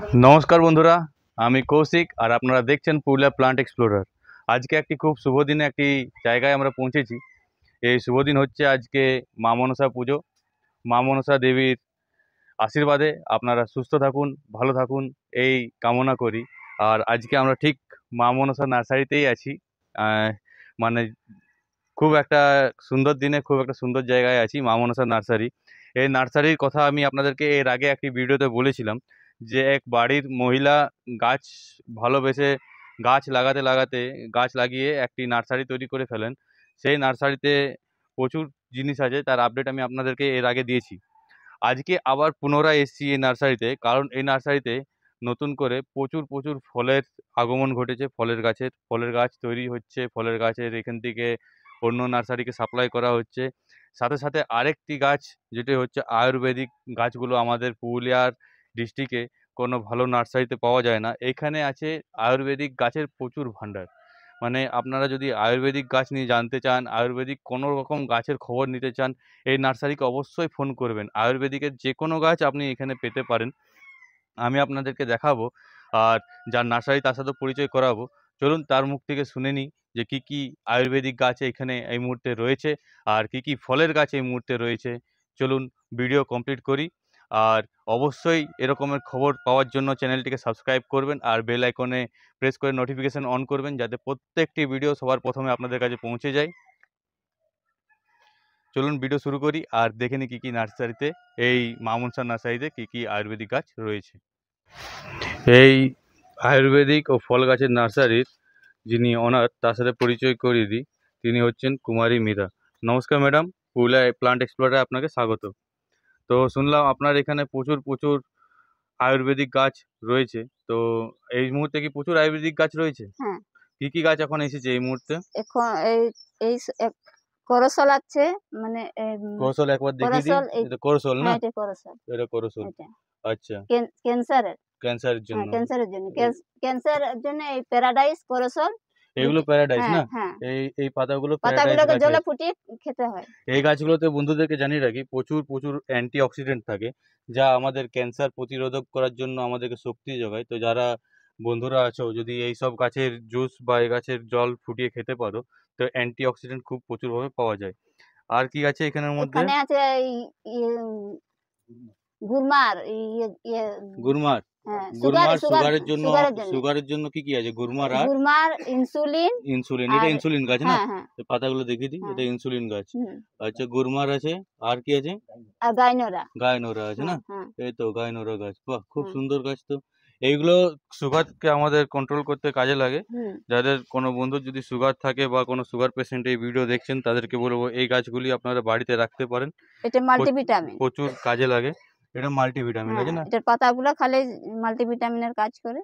नमस्कार बंधुरा आमी कौशिक और आपनारा देखছেন পুরুলিয়া প্লান্ট এক্সপ্লোরার। আজকে একটি খুব শুভ দিনে একটি জায়গায় আমরা পৌঁছেছি। এই শুভ দিন হচ্ছে আজকে মা মনসা পুজো। মা মনসা দেবীর আশীর্বাদে আপনারা সুস্থ থাকুন, ভালো থাকুন এই কামনা করি। আর আজকে আমরা ঠিক মা মনসা নার্সারিতেই আছি। মানে খুব একটা সুন্দর দিনে খুব একটা সুন্দর জায়গায় আছি, মা মনসা নার্সারি। এই নার্সারির কথা আমি আপনাদেরকে এর আগে একটি ভিডিওতে বলেছিলাম যে এক বাড়ির মহিলা গাছ ভালোবেসে গাছ লাগাতে লাগাতে গাছ লাগিয়ে একটি নার্সারি তৈরি করে ফেলেন। সেই নার্সারিতে প্রচুর জিনিস আছে, তার আপডেট আমি আপনাদেরকে এর আগে দিয়েছি। আজকে আবার পুনরায় এসেছি এই নার্সারিতে, কারণ এই নার্সারিতে নতুন করে প্রচুর প্রচুর ফলের আগমন ঘটেছে। ফলের গাছ তৈরি হচ্ছে, ফলের গাছের এখান থেকে অন্য নার্সারিকে সাপ্লাই করা হচ্ছে। সাথে সাথে আরেকটি গাছ যেটি হচ্ছে আয়ুর্বেদিক গাছগুলো আমাদের পুরুলিয়ার ডিস্ট্রিক্টে কোনো ভালো নার্সারিতে পাওয়া যায় না। এখানে আছে আয়ুর্বেদিক গাছের প্রচুর ভাণ্ডার। মানে আপনারা যদি আয়ুর্বেদিক গাছ নিয়ে জানতে চান, আয়ুর্বেদিক কোনো রকম গাছের খবর নিতে চান, এই নার্সারিকে অবশ্যই ফোন করবেন। আয়ুর্বেদিকের যে কোনো গাছ আপনি এখানে পেতে পারেন। আমি আপনাদেরকে দেখাবো আর যার নার্সারি তার সাথে পরিচয় করাবো। চলুন তার মুখ থেকে শুনে নিই যে কি কি আয়ুর্বেদিক গাছ এখানে এই মুহূর্তে রয়েছে আর কি কি ফলের গাছ এই মুহূর্তে রয়েছে। চলুন ভিডিও কমপ্লিট করি। আর অবশ্যই এরকমের খবর পাওয়ার জন্য চ্যানেলটিকে সাবস্ক্রাইব করবেন আর বেল আইকনে প্রেস করে নোটিফিকেশন অন করবেন, যাতে প্রত্যেকটি ভিডিও সবার প্রথমে আপনাদের কাছে পৌঁছে যায়। চলুন ভিডিও শুরু করি আর দেখে নিই কী কী নার্সারিতে, এই মা মনসা নার্সারিতে কী কী আয়ুর্বেদিক গাছ রয়েছে। এই আয়ুর্বেদিক ও ফল গাছের নার্সারির যিনি ওনার তার সাথে পরিচয় করিয়ে দিই। তিনি হচ্ছেন কুমারী মীরা। নমস্কার ম্যাডাম, পুরুলিয়া প্লান্ট এক্সপ্লোরারে আপনাকে স্বাগত। তো শুনলাম আপনার এখানে প্রচুর প্রচুর আয়ুর্বেদিক গাছ রয়েছে, তো এই মুহূর্তে কি প্রচুর আয়ুর্বেদিক গাছ রয়েছে? হ্যাঁ, কি কি গাছ এখন এসেছে এই মুহূর্তে? এখন এই করসল আছে, মানে করসল একবার দেখিয়ে দিন। এটা করসল না? হ্যাঁ, এটা করসল। এটা করসল। এটা আচ্ছা, ক্যান্সারের ক্যান্সারের জন্য। ক্যান্সারের জন্য ক্যান্সারের জন্য এই প্যারাডাইস করসল। এগুলো প্যারাডাইস হ্যাঁ না? হ্যাঁ, এই পাতাগুলো প্যারাডাইস পাতাগুলোকে গাছের। জলে ফুটিয়ে খেতে হয়। এই গাছগুলোতে বন্ধুদেরকে জানিয়ে রাখি প্রচুর প্রচুর অ্যান্টি অক্সিডেন্ট থাকে, যা আমাদের ক্যান্সার প্রতিরোধক করার জন্য আমাদেরকে শক্তি যোগায়। তো যারা বন্ধুরা আছো, যদি এই সব গাছের জুস বা এই গাছের জল ফুটিয়ে খেতে পারো, তো অ্যান্টি অক্সিডেন্ট খুব প্রচুরভাবে পাওয়া যায়। আর কি আছে এখানের মধ্যে? এখানে আছে গুরমার গুরমার। হ্যাঁ, গুরমার সুগারের জন্য। সুগারের জন্য সুগারের জন্য কি কি আছে? গুরমার আর গুরমার, ইনসুলিন। ইনসুলিন। এটা ইনসুলিন গাছ না? হ্যাঁ হ্যাঁ, পাতাগুলো দেখিয়ে দিই, এটা ইনসুলিন গাছ। আচ্ছা, গুরমার আছে। আর কি আছে? আর গাইনোরা। গায়নোরা আছে না? হ্যাঁ, এই তো গায়নোরা গাছ। বাহ, খুব সুন্দর গাছ তো। এইগুলো সুগারকে আমাদের কন্ট্রোল করতে কাজে লাগে। যাদের কোনো বন্ধুর যদি সুগার থাকে বা কোনো সুগার পেশেন্ট এই ভিডিও দেখছেন, তাদেরকে বলবো এই গাছগুলি আপনারা বাড়িতে রাখতে পারেন। এটা মাল্টিভিটামিন, প্রচুর কাজে লাগে। এটা মাল্টিভিটামিন আছে না? এটার পাতাগুলো খালি মাল্টিভিটামিনের কাজ করে।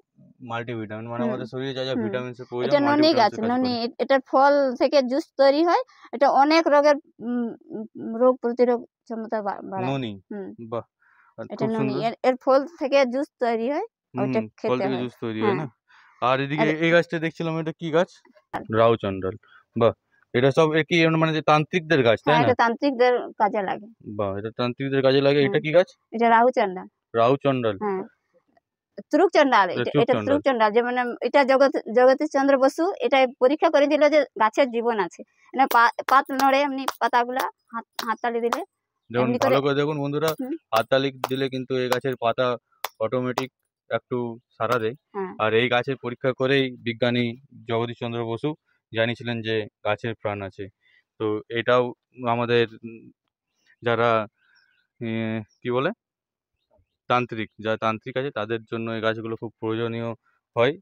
মাল্টিভিটামিন মানে আমাদের শরীরে যা যা ভিটামিনস এর প্রয়োজন, এটা ননি গাছ, ননি। এটার ফল থেকে জুস তৈরি হয়। এটা অনেক রোগের রোগ প্রতিরোধ ক্ষমতা বাড়ায়। ননি। বাহ, এটা ননি, এর ফল থেকে জুস তৈরি হয়, ওটা ফল খেতে থেকে হয়। জুস তৈরি হয় না? আর এদিকে এই গাছটা দেখছিলাম, এটা কি গাছ? রাউচন্ডাল। বাহ, এটা সব কি মানে যে তান্ত্রিকদের গাছ, তাই না? এটা তান্ত্রিকদের কাজে লাগে। বাহ, এটা তান্ত্রিকদের কাজে লাগে। এটা কি গাছ? এটা রাহুচন্ডাল। রাউচন্ডাল। হ্যাঁ, ত্রুকচন্ডাল। এটা ত্রুকচন্ডাল, যে মানে এটা জগদীশ চন্দ্র বসু এটা পরীক্ষা করে দিল যে গাছের জীবন আছে। মানে পাত নড়ে, এমনি পাতাগুলা হাততালি দিলে। যেমন ভালো করে দেখুন বন্ধুরা, হাততালি দিলে কিন্তু এই গাছের পাতা অটোমেটিক একটু সাড়া দেয়। আর এই গাছের পরীক্ষা করেই বিজ্ঞানী জগদীশ চন্দ্র বসু জানিয়েছিলেন যে গাছের প্রাণ আছে। তো এটাও আমাদের যারা কি বলে তান্ত্রিক, যারা তান্ত্রিক আছে তাদের জন্য এই গাছগুলো খুব প্রয়োজনীয় হয়।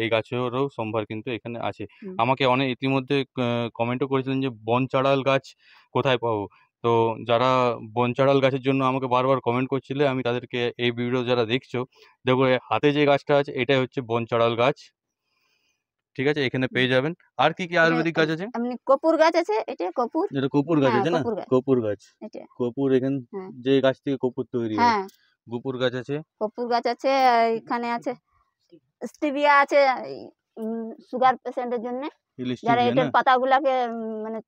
এই গাছেরও সম্ভার কিন্তু এখানে আছে। আমাকে অনেক ইতিমধ্যে কমেন্টও করেছিলেন যে বনচাঁড়াল গাছ কোথায় পাবো। তো যারা বনচাঁড়াল গাছের জন্য আমাকে বারবার কমেন্ট করছিলে, আমি তাদেরকে এই ভিডিও যারা দেখছো, দেখো হাতে যে গাছটা আছে এটাই হচ্ছে বনচাঁড়াল গাছ। ঠিক আছে, এখানে পেয়ে যাবেন। আর কি কি আয়ুর্বেদিক গাছ আছে? কপুর গাছ আছে। এটা কপুর, এটা কপুর গাছ আছে না? কপুর গাছ। কপুর এখানে যে গাছ থেকে কপুর তৈরি হয়, কপুর গাছ আছে। কপুর গাছ আছে। এখানে আছে স্টিভিয়া আছে, সুগার পেশেন্টের জন্য। যারা স্টিভিয়া না এটার পাতাগুলাকে মানে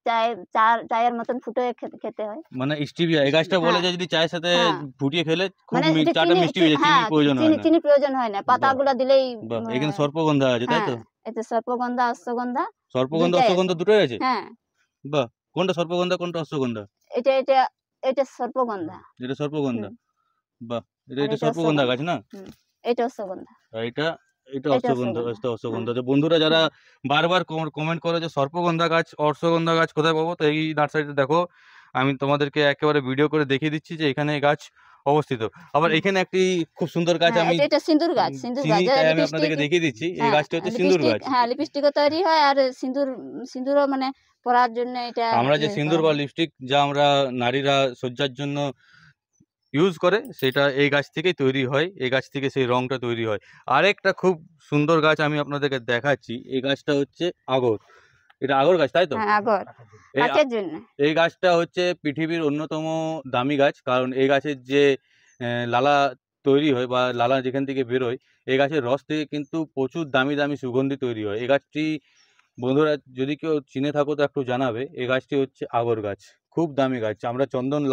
চায়ের মতন ফুটে খেতে হয়। মানে স্টিভিয়া এই গাছটা বলে হ্যাঁ যে যদি চায়ের সাথে হ্যাঁ ফুটিয়ে খেলে খুব মানে এটা চাটা মিষ্টি হয়ে যায়, হ্যাঁ চিনির প্রয়োজন হয় না। চিনি প্রয়োজন হয় না, বাহ পাতাগুলা দিলেই বাহ, এখানে সর্পগন্ধা আছে তাই হ্যাঁ তো? এতে সর্পগন্ধা অশ্বগন্ধা সর্পগন্ধা দুইটাই আছে। অশ্বগন্ধা দুটোই আছে? হ্যাঁ বাহ, কোনটা সর্পগন্ধা কোনটা অশ্বগন্ধা? এটা এটা এটা সর্পগন্ধা। এটা সর্পগন্ধা। হুম বাহ, এটা আর এটা এটা সর্পগন্ধা অশ্বগন্ধা। গাছ না? হুম এটা অশ্বগন্ধা। আর এটা এটা এটা অশ্বগন্ধা, অশ্বগন্ধা। এটা হুম অশ্বগন্ধা। তো বন্ধুরা যারা হুম বারবার কমেন্ট করে যে সর্পগন্ধা গাছ অশ্বগন্ধা গাছ কোথায় পাবো, তো এই নার্সারিতে দেখো আমি তোমাদেরকে একেবারে ভিডিও করে দেখিয়ে দিচ্ছি যে এখানে এই গাছ অবস্থিত। আবার হুম। এখানে একটি খুব সুন্দর গাছ হ্যাঁ আমি এটা সিন্দুর গাছ, সিন্দুর চিনি, গাছ তাই আমি লিপস্টিক। আপনাদেরকে দেখিয়ে দিচ্ছি। এই হ্যাঁ গাছটা হচ্ছে সিন্দুর লিপস্টিক, গাছ। হ্যাঁ লিপস্টিকও তৈরি হয় আর সিন্দুরও মানে পরার জন্য এটা আমরা যে ইউজ সিন্দুর করা বা হয়। লিপস্টিক যা আমরা নারীরা সজ্জার জন্য ইউজ করে সেটা এই গাছ থেকেই তৈরি হয়, এই গাছ থেকে সেই রংটা তৈরি হয়। আরেকটা খুব সুন্দর গাছ আমি আপনাদেরকে দেখাচ্ছি, এই গাছটা হচ্ছে আগর। এটা আগর গাছ তাই তো? হ্যাঁ আগর এই কাচের জন্য। এই গাছটা হচ্ছে পৃথিবীর অন্যতম দামি গাছ, কারণ এই গাছের যে লালা তৈরি হয় বা লালা যেখান থেকে বেরোয়, এই গাছের রস থেকে কিন্তু প্রচুর দামি দামি সুগন্ধি তৈরি হয়। এই গাছটি বন্ধুরা যদি কেউ চিনে থাকো তো একটু জানাবে। এই গাছটি হচ্ছে আগর গাছ, খুব দামি গাছ। আমরা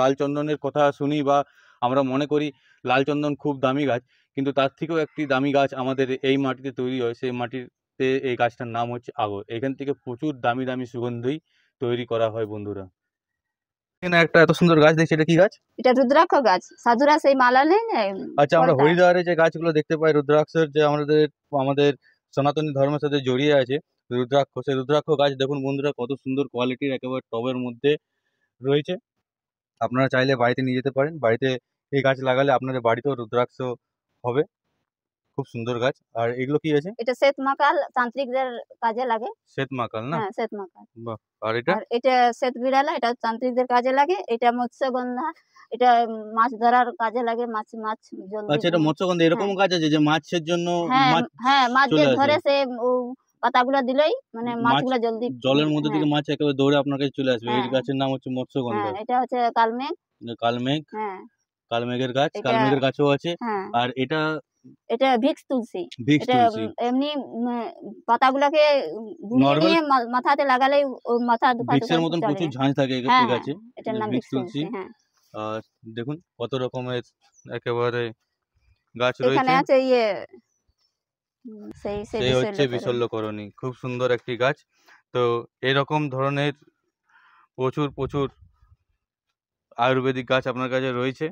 লাল চন্দনের কথা শুনি বা আমরা মনে করি লাল চন্দন খুব দামি গাছ, কিন্তু তার থেকেও একটি দামি গাছ আমাদের এই মাটিতে তৈরি হয়, সেই মাটিতে এই গাছটার নাম হচ্ছে আগর। এখান থেকে প্রচুর দামি দামি সুগন্ধি তৈরি করা হয় বন্ধুরা। এখানে একটা এত সুন্দর গাছ দেখছি, এটা কি গাছ? এটা রুদ্রাক্ষ গাছ, সাধুরা সেই মালা নেই না আচ্ছা, আমরা ফলটা। হরিদ্বারে যে গাছগুলো দেখতে পাই রুদ্রাক্ষের, যে আমাদের সনাতনী ধর্মের সাথে জড়িয়ে আছে রুদ্রাক্ষ, সেই রুদ্রাক্ষ গাছ দেখুন বন্ধুরা কত সুন্দর কোয়ালিটির, একেবারে টবের মধ্যে রয়েছে। আপনারা চাইলে বাড়িতে নিয়ে যেতে পারেন, বাড়িতে এই গাছ লাগালে আপনাদের বাড়িতেও রুদ্রাক্ষ হবে। খুব সুন্দর গাছ। আর এগুলো কি আছে? এটা শ্বেত মাকাল তান্ত্রিকদের কাজে লাগে। শ্বেত মাকাল না? হ্যাঁ শ্বেত মাকাল। বাহ। আর এটা? আর এটা শ্বেত বিড়ালা, এটা তান্ত্রিকদের কাজে লাগে। এটা মৎস্যগন্ধা, এটা মাছ ধরার কাজে লাগে, মাছ জলদি। আচ্ছা, এটা মৎস্যগন্ধা। হ্যাঁ এরকম গাছ আছে যে মাছের জন্য হ্যাঁ মাছ হ্যাঁ মাছ যে চলে আসে? ধরে সে পাতাগুলো দিলেই মানে মাছ মাছগুলো জলদি। জলের মধ্যে হ্যাঁ থেকে মাছ একেবারে দৌড়ে আপনার কাছে চলে আসবে। এই হ্যাঁ গাছের নাম হচ্ছে হ্যাঁ মৎস্যগন্ধা। এটা হচ্ছে কালমেঘ। কালমেঘ, হ্যাঁ কালমেঘের গাছ, এটা কালমেঘের গাছও আছে। হ্যাঁ আর এটা এটা ভিক্স তুলসী। ভিক্স এটা তুলসী। এমনি পাতাগুলোকে গুঁড়িয়ে নরমাল নিয়ে মাথাতে লাগালেই ওই মাথা দুখাতে ভিক্সের মতন চলে প্রচুর যায়। ঝাঁজ থাকে হ্যাঁ এই হ্যাঁ গাছে। এটার নাম ভিক্স ভিক্স তুলসী। তুলসী। হ্যাঁ আর দেখুন কত রকমের একেবারে গাছ এখানে রয়েছে। আছে ইয়ে সেই সেই সেই হচ্ছে বিশল্যকরণী। বিশল্যকরণী, খুব সুন্দর একটি গাছ। তো এরকম ধরনের প্রচুর প্রচুর আয়ুর্বেদিক গাছ আপনার কাছে রয়েছে।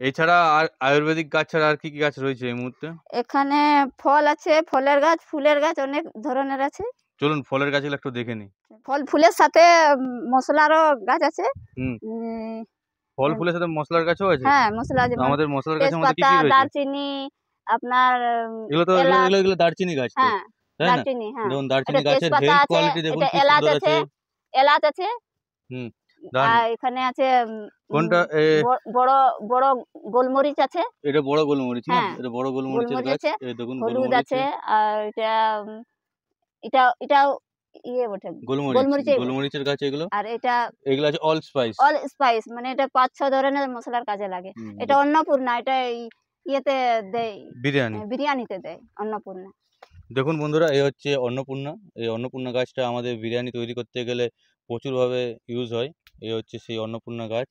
এছাড়া আর আয়ুর্বেদিক গাছ ছাড়া আর কি কি গাছ রয়েছে এই মুহূর্তে? এখানে ফল আছে, ফলের গাছ, ফুলের গাছ অনেক ধরনের আছে। চলুন ফলের গাছগুলো একটু দেখে নিই। ফুলের সাথে মশলারও গাছ আছে। হুম। উম, ফল ফুলের সাথে মশলার গাছও আছে? হ্যাঁ মশলা তো যেমন আমাদের মশলার গাছের মধ্যে কি তেজপাতা, কি রয়েছে? দারচিনি, আপনার এগুলো তো এগুলো এলাচ। এগুলো এগুলো দারচিনি গাছ তো, হ্যাঁ তাই না? দারচিনি। হ্যাঁ দেখুন এটা দারচিনি গাছের তেজপাতা হেলথ আছে, কোয়ালিটি দেখুন এটা কি এলাচ সুন্দর আছে, আছে। এলাচ আছে। হুম, দারুন। আর এখানে আছে কোনটা বড় বড় গোলমরিচ আছে। এটা বড় গোলমরিচ না? হ্যাঁ এটা বড় গোলমরিচের গোলমরিচ গাছ। আছে, এই দেখুন হলুদ আছে। গোলমরিচের আর এটাও ইয়ে বটে, গোলমরিচের। গোলমরিচের গাছ এগুলো। আর এটা এগুলো আছে অল স্পাইস। অল স্পাইস, মানে এটা ৫-৬ ধরনের মশলার কাজে লাগে। এটা অন্নপূর্ণা, এটা ইয়েতে দেয়, বিরিয়ানি। বিরিয়ানিতে দেয় অন্নপূর্ণা। দেখুন বন্ধুরা এই হচ্ছে অন্নপূর্ণা। এই অন্নপূর্ণা গাছটা আমাদের বিরিয়ানি তৈরি করতে গেলে প্রচুরভাবে ইউজ হয়। এই হচ্ছে সেই অন্নপূর্ণা গাছ।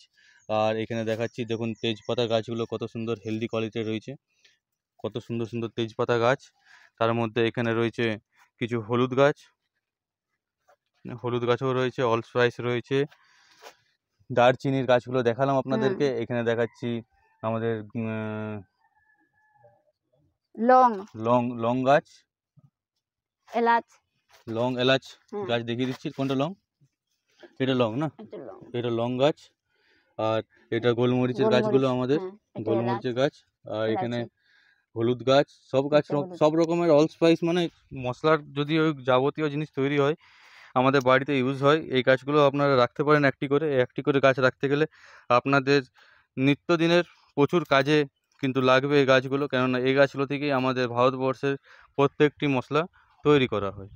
আর এখানে দেখাচ্ছি দেখুন তেজপাতা গাছগুলো কত সুন্দর হেলদি কোয়ালিটির রয়েছে। কত সুন্দর সুন্দর তেজপাতা গাছ। তার মধ্যে এখানে রয়েছে কিছু হলুদ গাছ, হলুদ গাছও রয়েছে, অল স্পাইস রয়েছে। দারচিনির গাছগুলো দেখালাম আপনাদেরকে। এখানে দেখাচ্ছি আমাদের লং, লং গাছ, এলাচ। লং এলাচ হ্যাঁ গাছ দেখিয়ে দিচ্ছি। কোনটা লং? এটা লং না? এটা লং। এটা লং গাছ। আর এটা গোলমরিচের গাছগুলো গোলমরিচ। আমাদের হ্যাঁ এটা এলাচ, গোলমরিচের গাছ। আর এখানে এলাচি। হলুদ গাছ, সব গাছ এটা হলুদ। সব রকমের অল স্পাইস, মানে মশলার যদি ওই যাবতীয় জিনিস তৈরি হয় আমাদের বাড়িতে ইউজ হয়। এই গাছগুলো আপনারা রাখতে পারেন একটি করে। একটি করে গাছ রাখতে গেলে আপনাদের নিত্যদিনের প্রচুর কাজে কিন্তু লাগবে এই গাছগুলো, কেননা এই গাছগুলো থেকেই আমাদের ভারতবর্ষের প্রত্যেকটি মশলা তৈরি করা হয়।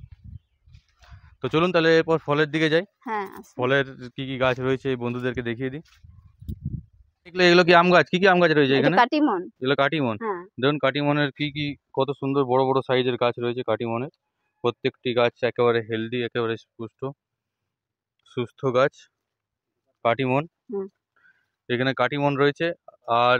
তো চলুন তাহলে এরপর ফলের দিকে যাই। হ্যাঁ ফলের কি কি গাছ রয়েছে এই বন্ধুদেরকে দেখিয়ে দিই। এগুলো কি আম গাছ? কি কি আম গাছ রয়েছে এটা এখানে? কাটিমন। এগুলো কাটিমন। হ্যাঁ দেখুন কাটিমনের কি কত সুন্দর বড় বড় সাইজের গাছ রয়েছে কাটিমনের। প্রত্যেকটি গাছ একেবারে হেলদি, একেবারে সুস্থ গাছ। কাটিমন, হুম। এখানে কাটিমন রয়েছে। আর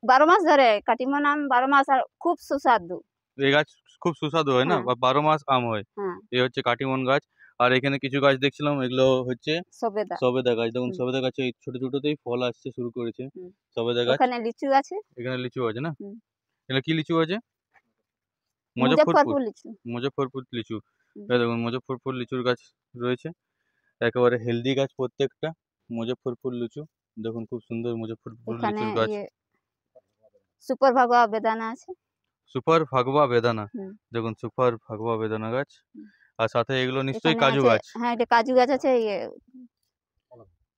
12 মাস ধরে কাটিমন আম 12 মাস, আর খুব সুস্বাদু। এই গাছ খুব সুস্বাদু হয় না, হ্যাঁ। বা 12 মাস আম হয়। হ্যাঁ, এই হচ্ছে কাটিমন গাছ। আর এখানে কিছু গাছ দেখছিলাম, এগুলো হচ্ছে সবেদা। সবেদা গাছ। দেখুন হুম। সবেদা গাছে এই ছোট ছোটতেই ফল আসতে শুরু করেছে। হুম। সবেদা গাছ। ওখানে লিচু আছে। এখানে লিচু আছে না? হুম। এখানে কি লিচু আছে? মুজফ্ফরপুর। মুজফ্ফরপুর লিচু। মুজফ্ফরপুর লিচু। হুম। এই দেখুন মুজফ্ফরপুর লিচুর গাছ রয়েছে। একেবারে হেলদি গাছ প্রত্যেকটা। মুজফ্ফরপুর লিচু। দেখুন খুব সুন্দর মুজফ্ফরপুর এখানে লিচুর গাছ। ইয়ে সুপার ভাগোয়া বেদানা আছে। সুপার ফাগবা বেদানা। হুম। দেখুন সুপার ফাগবা বেদানা গাছ। হুম। আর সাথে এগুলো নিশ্চয়ই এখানে কাজু আছে, গাছ। হ্যাঁ এটা কাজু গাছ আছে, ইয়ে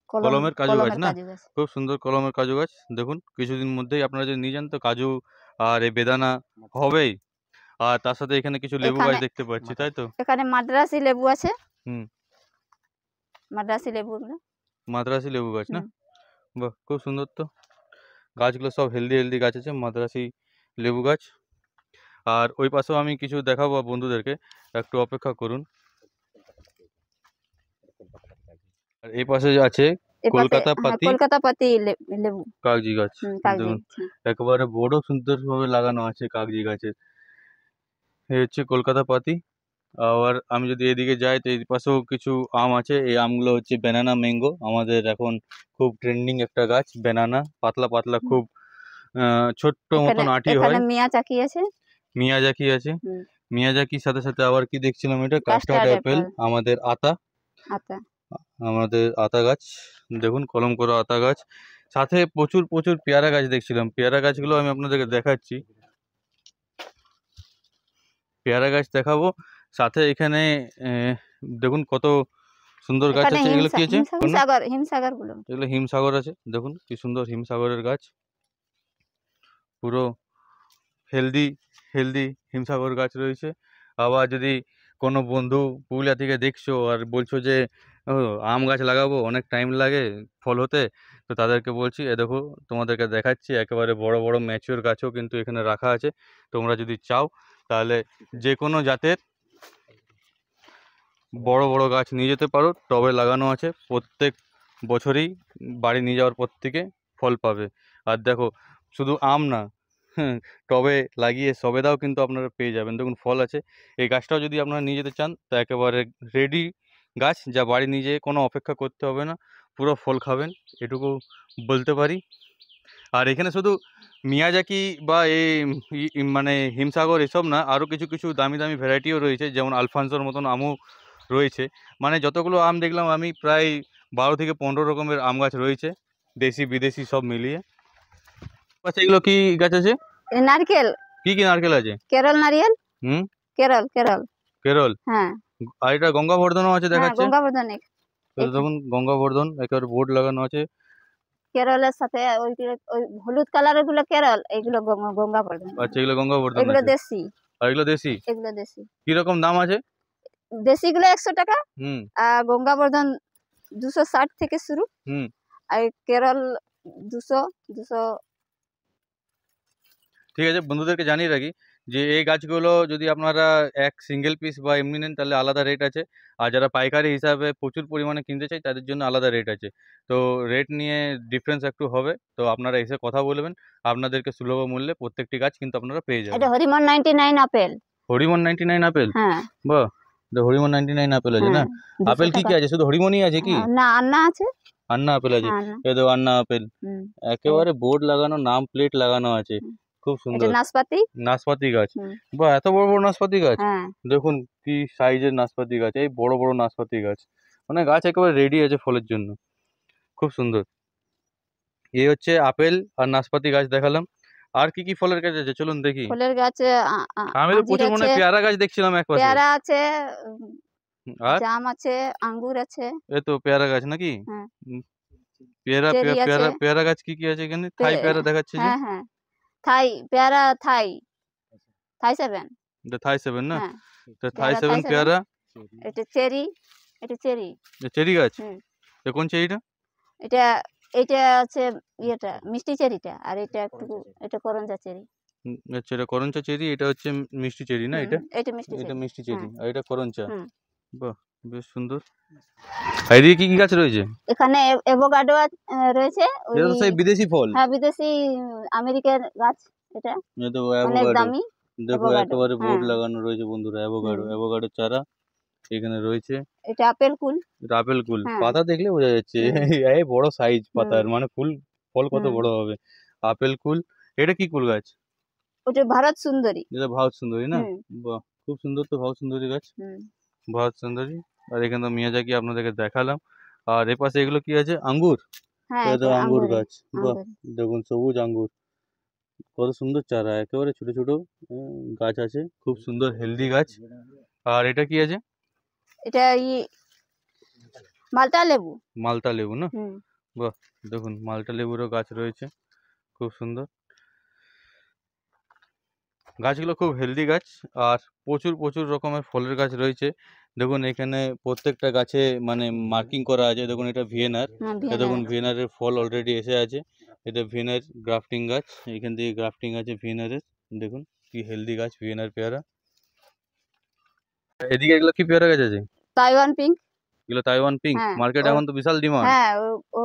কলমের কাজু গাছ কলমের না? কাজু গাছ। খুব সুন্দর কলমের কাজু গাছ। দেখুন কিছুদিন মধ্যেই আপনারা যদি নিয়ে যান তো কাজু আর এই বেদানা হবেই। আর তার সাথে এখানে কিছু লেবু গাছ এখানে দেখতে পাচ্ছি, তাই তো? এখানে মাদ্রাসি লেবু আছে। হুম। মাদ্রাসি লেবুগুলো। মাদ্রাসি লেবু গাছ না? হুম। বাহ, খুব সুন্দর তো। গাছগুলো সব হেলদি হেলদি গাছ আছে, মাদ্রাসি লেবু গাছ। আর ওই পাশেও আমি কিছু দেখাবো বন্ধুদেরকে, একটু অপেক্ষা করুন। আর এই পাশে আছে এপাশে কলকাতা হ্যাঁ পাতি কলকাতা পাতি লেবু। কাগজি গাছ। কাগজি। দেখুন হুম। একেবারে বড় সুন্দরভাবে লাগানো আছে কাগজি গাছের। এই হচ্ছে কলকাতা পাতি। আবার আমি যদি এদিকে যাই তো এই পাশেও কিছু আম আছে। এই আমগুলো হচ্ছে ব্যানানা ম্যাঙ্গো, আমাদের এখন খুব ট্রেন্ডিং একটা গাছ। ব্যানানা পাতলা পাতলা, হুম। খুব ছোট্ট এখানে মতন আঁটি এখানে হয়। মিয়াজাকি আছে। মিয়াজাকি আছে। হুম। মিয়াজাকির সাথে সাথে আবার কি দেখছিলাম, এটা কাস্টার্ড কাস্টার্ড অ্যাপেল। অ্যাপেল। আমাদের আতা, আতা। আমাদের আতা গাছ। দেখুন কলম করা আতা গাছ। সাথে প্রচুর প্রচুর পেয়ারা গাছ দেখছিলাম। পেয়ারা গাছগুলো আমি আপনাদেরকে দেখাচ্ছি। পেয়ারা গাছ দেখাবো। সাথে এখানে দেখুন কত সুন্দর গাছ এখানে আছে। এগুলো কি আছে? হিমসাগর গুলো। এগুলো হিমসাগর আছে। দেখুন কি সুন্দর হিমসাগরের গাছ, পুরো হেলদি হেলদি হিমসাগর গাছ রয়েছে। আবার যদি কোনো বন্ধু পুরুলিয়া থেকে দেখছো আর বলছো যে ও আম গাছ লাগাবো, অনেক টাইম লাগে ফল হতে, তো তাদেরকে বলছি এ দেখো, তোমাদেরকে দেখাচ্ছি একেবারে বড় বড় ম্যাচিওর গাছও কিন্তু এখানে রাখা আছে। তোমরা যদি চাও তাহলে যে কোনো জাতের বড় বড় গাছ নিয়ে যেতে পারো। টবে লাগানো আছে, প্রত্যেক বছরই বাড়ি নিয়ে যাওয়ার পর থেকে ফল পাবে। আর দেখো শুধু আম না, হ্যাঁ, টবে লাগিয়ে সবেদাও কিন্তু আপনারা পেয়ে যাবেন। দেখুন ফল আছে। এই গাছটাও যদি আপনারা নিয়ে যেতে চান তা একেবারে রেডি গাছ, যা বাড়ি নিয়ে যেয়ে কোনো অপেক্ষা করতে হবে না, পুরো ফল খাবেন, এটুকু বলতে পারি। আর এখানে শুধু মিয়াজাকি বা এই মানে হিমসাগর এসব না, আরও কিছু কিছু দামি দামি ভ্যারাইটিও রয়েছে, যেমন আলফানসোর মতন আমও রয়েছে। মানে যতগুলো আম দেখলাম আমি, প্রায় 12 থেকে 15 রকমের আম গাছ রয়েছে, দেশি বিদেশি সব মিলিয়ে। আচ্ছা এগুলো কি গাছ আছে? নারকেল। কি কি নারকেল আছে? কেরল নারিয়েল। হুম। কেরল কেরল। কেরল। হ্যাঁ। আর এটা গঙ্গাবর্ধনও আছে হ্যাঁ দেখাচ্ছে। গঙ্গাবর্ধন। তো দেখুন গঙ্গাবর্ধন একেবারে বোর্ড লাগানো আছে। কেরলের সাথে ওই হলুদ কালারের গুলো কেরল, এইগুলো গঙ্গাবর্ধন। আচ্ছা এগুলো গঙ্গাবর্ধন এগুলো আছে। দেশি। আর এগুলো দেশি। এগুলো দেশি। কিরকম দাম আছে? দেশিগুলো 100 টাকা, হুম। আর গঙ্গাবর্ধন 260 থেকে শুরু। হুম। আর কেরল 200। ঠিক আছে, বন্ধুদেরকে জানিয়ে রাখি যে এই গাছগুলো যদি আপনারা এক সিঙ্গেল পিস বা এমনি নেন তাহলে আলাদা রেট আছে। আর যারা পাইকারি হিসাবে প্রচুর পরিমাণে কিনতে চাই তাদের জন্য আলাদা রেট আছে। তো রেট নিয়ে ডিফারেন্স একটু হবে, তো আপনারা এসে কথা বলবেন। আপনাদেরকে সুলভ মূল্যে প্রত্যেকটি গাছ কিন্তু আপনারা পেয়ে যাবেন। এটা হরিমন 99 আপেল। হরিমন 99 আপেল? হ্যাঁ। বাহ, এটা হরিমন 99 আপেল আছে না? হ্যাঁ 200 আপেল কি কি টাকা। আছে? শুধু হরিমনই আছে কি? না আন্না আছে। আন্না আপেল আছে। হ্যাঁ, আন্না। এই তো আন্না আপেল। হুম। একেবারে বোর্ড লাগানো, নাম প্লেট লাগানো আছে। হুম। খুব এটা সুন্দর। নাশপাতি। নাশপাতি গাছ। হুম। বাহ, এত বড় বড় নাশপাতি গাছ! হ্যাঁ। দেখুন কি সাইজের নাশপাতি গাছ, এই বড় বড় নাশপাতি গাছ। মানে গাছ একেবারে রেডি আছে ফলের জন্য। খুব সুন্দর। এই হচ্ছে আপেল আর নাশপাতি গাছ দেখালাম। আর কি কি ফলের গাছ আছে চলুন দেখি। ফুলের গাছে আমি তো আঞ্জির প্রচুর মনে আছে, হয় পেয়ারা গাছ দেখছিলাম এক পাশে। পেয়ারা আছে, আর জাম আছে, আঙ্গুর আছে। এই তো পেয়ারা গাছ নাকি? হ্যাঁ। উম, পেয়ারা চেরি আছে। পেয়ারা পেয়ারা গাছ কি কি আছে এখানে? থাই পেয়ারা দেখাচ্ছে যে। হ্যাঁ হ্যাঁ থাই পেয়ারা, থাই 7। এটা থাই 7 না? হ্যাঁ তো থাই পেয়ারা 7 থাই 7। পেয়ারা। এটা চেরি। এটা চেরি। চেরি গাছ? হুম। এ কোন চেরিটা? এটা এটা আছে ইয়েটা মিষ্টি চেরিটা, আর এটা একটু এটা করঞ্জা চেরি। আচ্ছা, এটা করঞ্চা চেরি, এটা হচ্ছে মিষ্টি চেরি না? এটা এটা মিষ্টি এটা চেরি। মিষ্টি চেরি, আর এটা করঞ্চা। হুম। বাহ, বেশ সুন্দর। আর এদিকে কি কি গাছ রয়েছে? এখানে অ্যাভোকাডো রয়েছে। ওই এটা তো সেই বিদেশি ফল। হ্যাঁ, বিদেশি আমেরিকার গাছ এটা। এটা তো অনেক অ্যাভোকাডো। দামি দেখো অ্যাভোকাডো। একেবারে বোর্ড হ্যাঁ। লাগানো রয়েছে বন্ধুরা, অ্যাভোকাডো, অ্যাভোকাডোর চারা এখানে রয়েছে। এটা আপেল কুল। এটা আপেল কুল, হ্যাঁ। পাতা দেখলে বোঝা যাচ্ছে হুম। এই বড় সাইজ পাতার, হুম। মানে ফুল ফল কত হুম। বড় হবে। আপেল কুল। এটা কি কুল গাছ? ওটা ভারত সুন্দরী। এটা ভারত সুন্দরী না? হুম। বাহ, খুব সুন্দর তো ভারত সুন্দরী গাছ। হুম। ভারত সুন্দরী। আর এখানে তো মিয়াজাকি আপনাদেরকে দেখালাম। আর এ পাশে এগুলো কি আছে? আঙ্গুর। হ্যাঁ, এটা তো এটা আঙ্গুর আঙ্গুরে গাছ। বাহ, আঙ্গুর। দেখুন সবুজ আঙ্গুর, কত সুন্দর চারা, একেবারে ছোট ছোট গাছ আছে, খুব সুন্দর হেলদি গাছ। আর এটা কি আছে? এটা মালটা লেবু। মালটা লেবু না? হুম। বাহ, দেখুন মালটা লেবুরও গাছ রয়েছে, খুব সুন্দর। গাছগুলো খুব হেলদি গাছ, আর প্রচুর প্রচুর রকমের ফলের গাছ রয়েছে। দেখুন এখানে প্রত্যেকটা গাছে মানে মার্কিং করা আছে। দেখুন এটা ভিয়েনার, হ্যাঁ, দেখুন ভিয়েনার। ভিয়েনারের ফল অলরেডি এসে আছে। এটা ভিয়েনার গ্রাফটিং গাছ, এখান থেকে গ্রাফটিং আছে ভিয়েনারের। দেখুন কি হেলদি গাছ ভিয়েনার পেয়ারা। এদিকে এগুলো কি পেয়ারা গাছ আছে? Taiwan pink. এগুলো তাইওয়ান পিঙ্ক। হ্যাঁ। মার্কেটে এখন তো বিশাল ডিমান্ড। হ্যাঁ, ও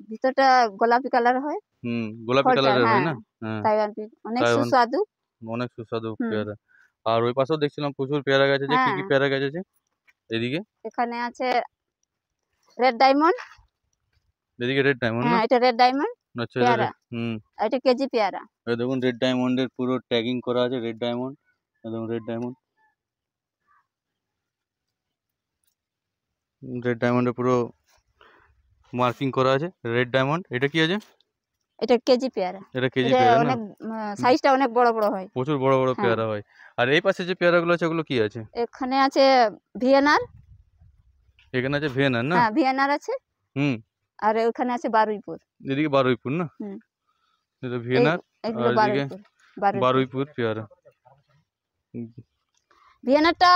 ভিতরটা গোলাপি কালার হয়। গোলাপি ফলটা কালারের হয় হ্যাঁ, না? হ্যাঁ, তাইওয়ান পিঙ্ক অনেক তাইওয়ান সুস্বাদু। অনেক সুস্বাদু হুম। পেয়ারা। আর ওই পাশেও দেখছিলাম প্রচুর পেয়ারা গাছ আছে। কি হ্যাঁ, কি পেয়ারা গাছ আছে এদিকে? এখানে আছে রেড ডায়মন্ড। এদিকে রেড ডায়মন্ড না? হ্যাঁ, এটা রেড ডায়মন্ড আচ্ছা, এটা পেয়ারা। আর এটা কেজি পেয়ারা। এই দেখুন রেড ডায়মন্ডের পুরো ট্যাগিং করা আছে, রেড ডায়মন্ড। দেখুন রেড ডায়মন্ড, রেড ডায়মন্ডের পুরো মার্কিং করা আছে, রেড ডায়মন্ড। এটা কি আছে? এটা কেজি পেয়ারা। এটা কেজি এটা পেয়ারা না? অনেক সাইজটা অনেক বড় বড় হয়। প্রচুর বড় বড় হ্যাঁ। পেয়ারা হয়। আর এই পাশে যে পেয়ারাগুলো আছে ওগুলো কি আছে? এখানে আছে ভিয়েনার। এখানে আছে ভিয়েনার না? হ্যাঁ, ভিয়েনার আছে। হুম। আর ওখানে আছে বারুইপুর। এদিকে বারুইপুর না? হুম। এটা ভিয়েনার। এগুলো আর এদিকে বারুইপুর। বারুইপুর পেয়ারা। ভিয়েনারটা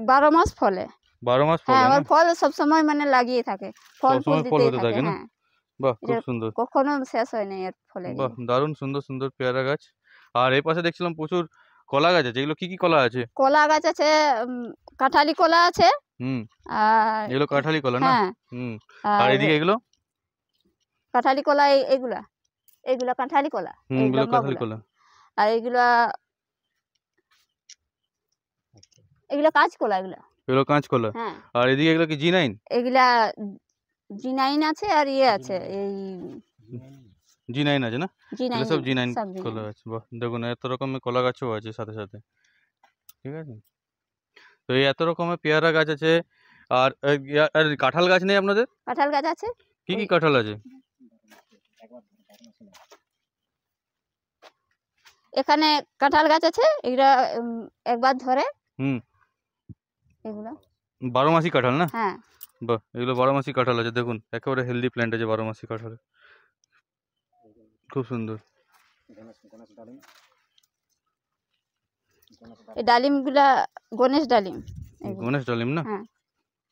12 মাস ফলে। 12 মাস ফল হ্যাঁ, হয় ওর না? ফল সবসময় মানে লাগিয়ে থাকে। ফল ফুল সবসময় ফল দিতেই হতে থাকে। থাকে না? হ্যাঁ, বাহ, খুব এটা সুন্দর। কখনো শেষ হয় না এর ফলের বাহ, দারুণ সুন্দর সুন্দর পেয়ারা গাছ। আর এই পাশে দেখছিলাম প্রচুর কলা গাছ আছে। এগুলো কি কি কলা আছে? কলা গাছ আছে, কাঁঠালি কলা আছে। হুম। আর এগুলো কাঁঠালি কলা না? হ্যাঁ, হুম। আর আর এদিকে এগুলো? কাঁঠালি কলা এগুলা এগুলা কাঁঠালি কলা, এই এগুলো কাঁঠালি লম্বাগুলা। কলা। আর এগুলা এগুলা কাঁচকলা এগুলা। এগুলো কাঁচকলা। হ্যাঁ, আর এদিকে এগুলো কি G9? এগুলা জি9 আছে আর আছে এই G9 আছে না? জি9 এগুলো সব G9 সব কলা জি9। আছে। বাহ, দেখুন এত রকমের কলা গাছও আছে সাথে সাথে। ঠিক আছে? তো এই এত রকমের পেয়ারা গাছ আছে। আর আর কাঁঠাল গাছ নেই আপনাদের? কাঁঠাল গাছ আছে। কি কি ওই কাঁঠাল আছে? এখানে কাঁঠাল গাছ আছে। এগুলা একবার ধরে হুম। এগুলা। 12 মাসি কাঁঠাল না? হ্যাঁ, বাহ, এগুলো 12 মাসি কাঁঠাল আছে। দেখুন একেবারে হেলদি প্ল্যান্ট আছে 12 মাসি কাঁঠাল, খুব সুন্দর। এই ডালিমগুলা গণেশ ডালিম এগুলো। গণেশ ডালিম না? হ্যাঁ।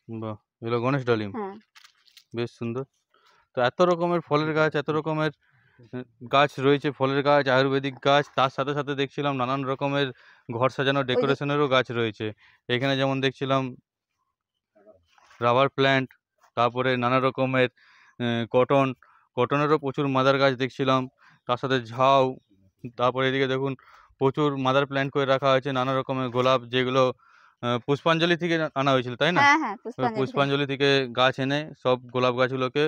বাহ, এগুলো গণেশ ডালিম, হ্যাঁ, বেশ সুন্দর। তো এত রকমের ফলের গাছ, এত রকমের গাছ রয়েছে, ফলের গাছ, আয়ুর্বেদিক গাছ, তার সাথে সাথে দেখছিলাম নানান রকমের ঘর সাজানোর ডেকোরেশনেরও গাছ রয়েছে। এখানে যেমন দেখছিলাম রাবার প্ল্যান্ট, তারপরে নানা রকমের কটনেরও প্রচুর মাদার গাছ দেখছিলাম, তার সাথে ঝাউ। তারপরে এদিকে দেখুন প্রচুর মাদার প্ল্যান্ট করে রাখা হয়েছে, নানা রকমের গোলাপ, যেগুলো পুষ্পাঞ্জলি থেকে আনা হয়েছিল, তাই না? হ্যাঁ, হ্যাঁ, ওই পুষ্পাঞ্জলি। পুষ্পাঞ্জলি থেকে গাছ এনে সব গোলাপ গাছগুলোকে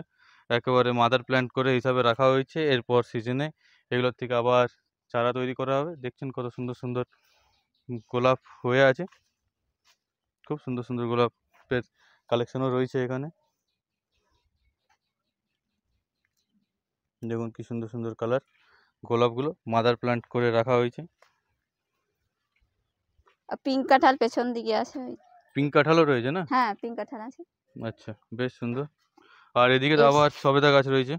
একেবারে মাদার প্ল্যান্ট করে হিসাবে রাখা হয়েছে। এরপর সিজনে এগুলোর থেকে আবার চারা তৈরি করা হবে। দেখছেন কত সুন্দর সুন্দর গোলাপ হয়ে আছে, খুব সুন্দর সুন্দর গোলাপের কালেকশনও রয়েছে এখানে। দেখুন কি সুন্দর সুন্দর কালার গোলাপগুলো মাদার প্ল্যান্ট করে রাখা হয়েছে। পিঙ্ক কাঁঠাল পেছন দিকে আছে। পিঙ্ক কাঁঠালও রয়েছে না? হ্যাঁ, পিঙ্ক কাঁঠাল আছে। আচ্ছা, বেশ সুন্দর। আর এদিকে তো আবার সবেদা গাছ রয়েছে।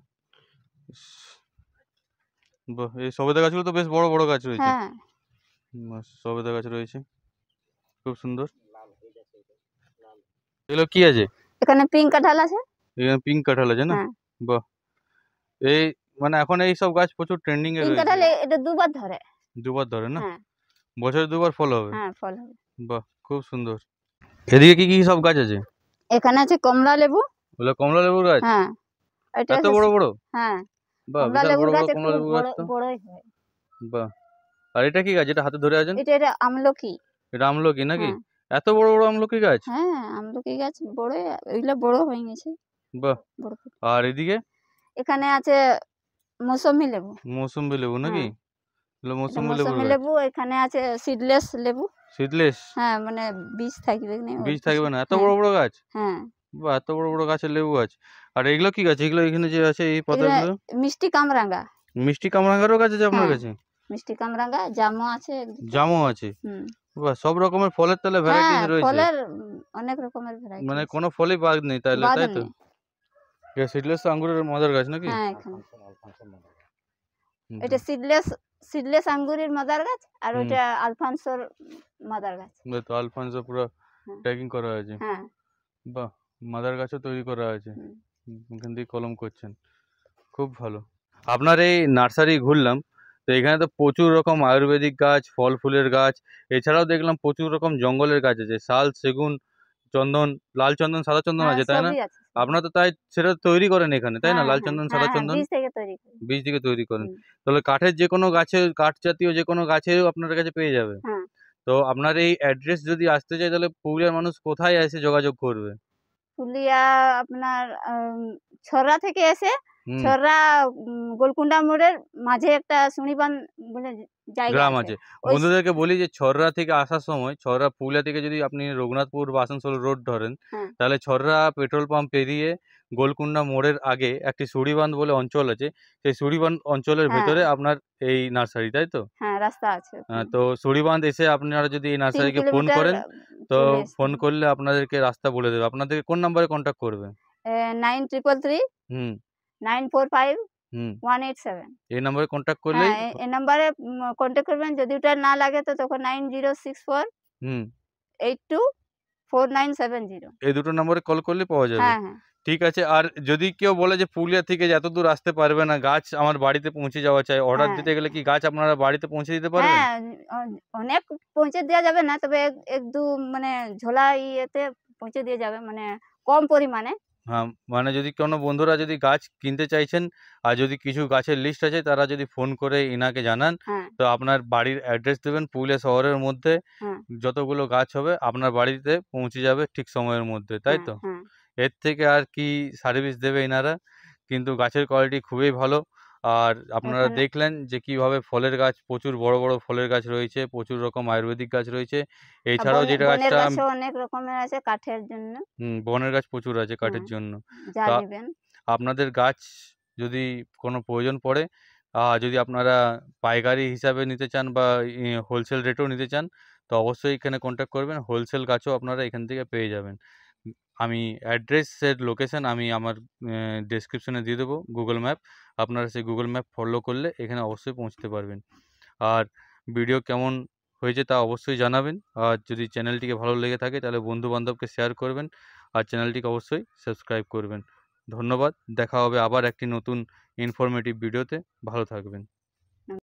বাহ, এই সবেদা গাছগুলো তো বেশ বড় বড় গাছ রয়েছে। হ্যাঁ, সবেদা গাছ রয়েছে, খুব সুন্দর। এগুলো কি আছে? এখানে পিঙ্ক কাঁঠাল আছে। এখানে পিঙ্ক কাঁঠাল আছে না? হ্যাঁ, বাহ, এই মানে এখন এই সব গাছ প্রচুর ট্রেন্ডিং এ পিঙ্ক রয়েছে। কাঁঠাল এটা দুবার ধরে। দুবার ধরে না? হ্যাঁ বছরে দুবার ফল হবে? হ্যাঁ ফল হবে। বাহ, খুব সুন্দর। এদিকে কি কি সব গাছ আছে? এখানে আছে কমলা লেবু। ওগুলো কমলা লেবুর গাছ? হ্যাঁ এটা এত আছে বড় বড়? হ্যাঁ বাহ, কমলা বিশাল লেবুর বড় বড় গাছ কমলা একটু লেবুর গাছ তো। বড়ই হয়। বাহ। আর এটা কি গাছ, এটা হাতে ধরে আছেন? এটা আমলকি। এটা আমলকি নাকি? হ্যাঁ এত বড় বড় আমলকি গাছ? হ্যাঁ আমলকি গাছ বড়ই, ওইগুলো বড় হয়ে গেছে। বাহ। বড় করে। আর এদিকে এখানে আছে মৌসুমী লেবু। মৌসুম্বি লেবু নাকি? হ্যাঁ এগুলো এটা মৌসুম্বি লেবুর মৌসুমী গাছ। লেবু। এখানে আছে সিডলেস লেবু। সিডলেস? হ্যাঁ মানে বীজ থাকবে না ওর বীজ কিছু। থাকবে না, এত হ্যাঁ বড় বড় গাছ? হ্যাঁ বাহ, এত বড় বড় গাছের লেবু গাছ। আর এগুলো কি গাছ, এগুলো এখানে যে আছে এই এগুলো পাতাগুলো? মিষ্টি কামরাঙ্গা। মিষ্টি কামরাঙ্গারও গাছ আছে আপনার হ্যাঁ কাছে? মিষ্টি কামরাঙ্গা, জামও আছে একদিকে। জামও আছে? হুম বাহ, সব রকমের ফলের তাহলে হ্যাঁ ভ্যারাইটিস রয়েছে। ফলের অনেক রকমের ভ্যারাইটি মানে আছে। কোনো ফলই বাদ নেই তাহলে, বাদ তাই তো? নেই। সিডলেস আঙ্গুরের মাদার গাছ নাকি? হ্যাঁ এখানে হুম, এটা সিডলেস, সিডলেস আঙ্গুরের মাদার গাছ, আর হুম। ওইটা আলফানসোর মাদার গাছ। বাহ, তো আলফানসো পুরো হ্যাঁ ট্যাগিং করা আছে। হ্যাঁ বাহ, মাদার গাছও তৈরি করা আছে। হুম। এখান দিয়ে কলম করছেন, খুব ভালো। আপনার এই নার্সারি ঘুরলাম, তো এখানে তো প্রচুর রকম আয়ুর্বেদিক গাছ, ফল ফুলের গাছ, এছাড়াও দেখলাম প্রচুর রকম জঙ্গলের গাছ আছে, শাল, সেগুন, চন্দন, লাল চন্দন, সাদা চন্দন হ্যাঁ আছে, তাই না? সবই আছে। আপনারা তো তাই সেটা তৈরি করেন এখানে, তাই না? হ্যাঁ লাল হ্যাঁ চন্দন, হ্যাঁ সাদা হ্যাঁ চন্দন বীজ থেকে তৈরি করি। বীজ থেকে তৈরি করেন। হুম, তাহলে কাঠের যে কোনো গাছের, কাঠ জাতীয় যে কোনো গাছেও আপনার কাছে পেয়ে যাবে। হ্যাঁ তো আপনার এই অ্যাড্রেস যদি আসতে চায় তাহলে পুরুলিয়ার মানুষ কোথায় এসে যোগাযোগ করবে? পুরুলিয়া আপনার ছড়া থেকে এসে, হুম। ছড়া গোলকুন্ডা মোড়ের মাঝে একটা সুনিবান বলে জায়গা গ্রাম আছে। আছে। ওই বন্ধুদেরকে বলি যে ছরহা থেকে আসার সময়, ছরহা পুরুলিয়া থেকে যদি আপনি রঘুনাথপুর বা আসানসোল রোড ধরেন, হ্যাঁ তাহলে ছরহা পেট্রোল পাম্প পেরিয়ে গোলকুন্ডা মোড়ের আগে একটি সুড়িবাঁধ বলে অঞ্চল আছে। সেই সুড়িবাঁধ অঞ্চলের হ্যাঁ ভেতরে আপনার এই নার্সারি, তাই তো? হ্যাঁ রাস্তা আছে ওখানে। তো সুড়িবাঁধ এসে আপনারা যদি এই 3 নার্সারিকে ফোন কিলোমিটার করেন, তো চলে আসতে ফোন হবে। করলে আপনাদেরকে রাস্তা বলে দেবে। আপনাদেরকে কোন নাম্বারে কন্ট্যাক্ট করবে? 9333 হুম, 945 হুম। 187। এই নাম্বারে কন্ট্যাক্ট করলেই হ্যাঁ এই নাম্বারে কন্ট্যাক্ট করবেন। যদি ওটা না লাগে তো তখন 9064 হুম, 82 4970। এই দুটো নম্বরে কল করলে পাওয়া যাবে। হ্যাঁ হ্যাঁ ঠিক আছে। আর যদি কেউ বলে যে পুরুলিয়া থেকে যে এতদূর আসতে পারবে না, গাছ আমার বাড়িতে পৌঁছে যাওয়া চাই, অর্ডার হ্যাঁ দিতে গেলে কি গাছ আপনারা বাড়িতে পৌঁছে দিতে পারবেন? হ্যাঁ অনেক পৌঁছে দেওয়া যাবে না, তবে এক দু মানে ঝোলা ইয়েতে পৌঁছে দিয়ে যাবে, মানে কম পরিমাণে। হ্যাঁ, মানে যদি কোনো বন্ধুরা যদি গাছ কিনতে চাইছেন, আর যদি কিছু গাছের লিস্ট আছে তারা যদি ফোন করে ইনাকে জানান, হ্যাঁ তো আপনার বাড়ির অ্যাড্রেস দেবেন, পুরুলিয়া শহরের মধ্যে হ্যাঁ যতগুলো গাছ হবে আপনার বাড়িতে পৌঁছে যাবে ঠিক সময়ের মধ্যে, তাই হ্যাঁ তো? হ্যাঁ এর থেকে আর কি সার্ভিস দেবে এনারা? কিন্তু গাছের কোয়ালিটি খুবই ভালো। আর আপনারা এখানে দেখলেন যে কিভাবে ফলের গাছ, প্রচুর বড় বড় ফলের গাছ রয়েছে, প্রচুর রকম আয়ুর্বেদিক গাছ রয়েছে। এছাড়াও যেটা বনের গাছটা গাছও অনেক রকমের আছে কাঠের জন্য। বনের গাছ প্রচুর আছে কাঠের হ্যাঁ জন্য। যা তা নেবেন। আপনাদের গাছ যদি কোনো প্রয়োজন পড়ে, যদি আপনারা পাইকারি হিসাবে নিতে চান বা হোলসেল রেটেও নিতে চান, তো অবশ্যই এখানে কন্ট্যাক্ট করবেন। হোলসেল গাছও আপনারা এখান থেকে পেয়ে যাবেন। আমি অ্যাড্রেসের লোকেশন আমি আমার ডেসক্রিপশনে দিয়ে দেবো, গুগল ম্যাপ। আপনারা সেই গুগল ম্যাপ ফলো করলে এখানে অবশ্যই পৌঁছতে পারবেন। আর ভিডিও কেমন হয়েছে তা অবশ্যই জানাবেন। আর যদি চ্যানেলটিকে ভালো লেগে থাকে তাহলে বন্ধু-বান্ধবকে শেয়ার করবেন। আর চ্যানেলটিকে অবশ্যই সাবস্ক্রাইব করবেন। ধন্যবাদ। দেখা হবে আবার একটি নতুন ইনফরমেটিভ ভিডিওতে। ভালো থাকবেন।